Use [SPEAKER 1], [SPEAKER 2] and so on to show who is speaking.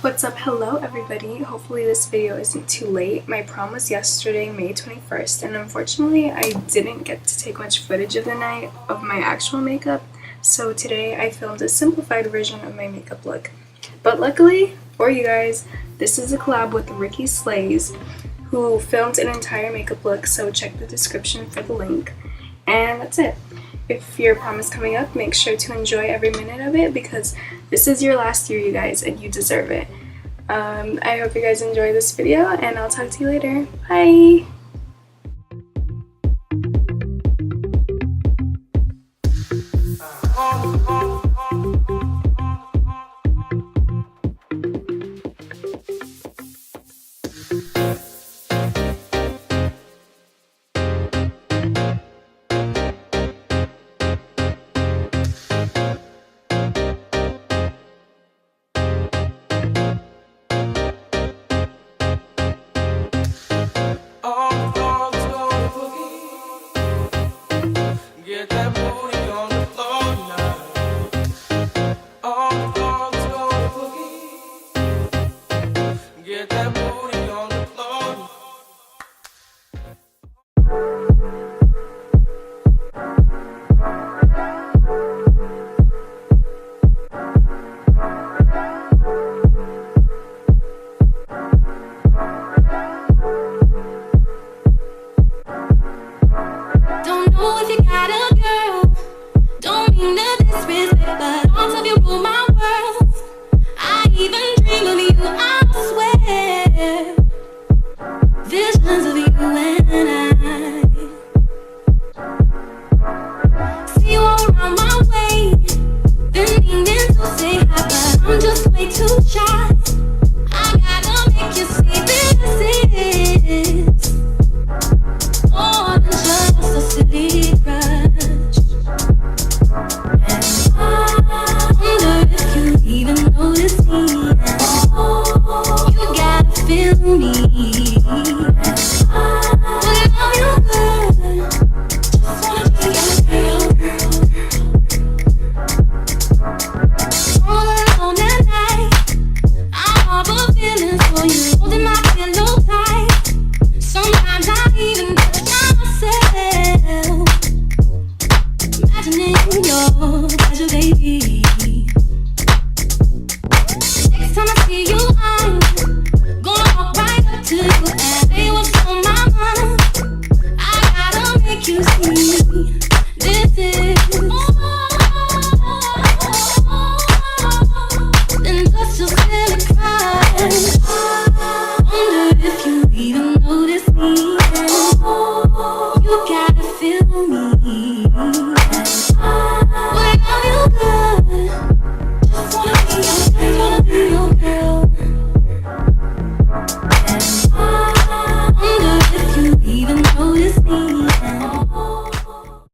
[SPEAKER 1] What's up? Hello everybody. Hopefully this video isn't too late. My prom was yesterday, May 21st, and unfortunately I didn't get to take much footage of the night of my actual makeup, so today I filmed a simplified version of my makeup look. But luckily for you guys, this is a collab with Ricky Slays, who filmed an entire makeup look, so check the description for the link. And that's it. If your prom is coming up, make sure to enjoy every minute of it because this is your last year, you guys, and you deserve it. I hope you guys enjoy this video, and I'll talk to you later. Bye!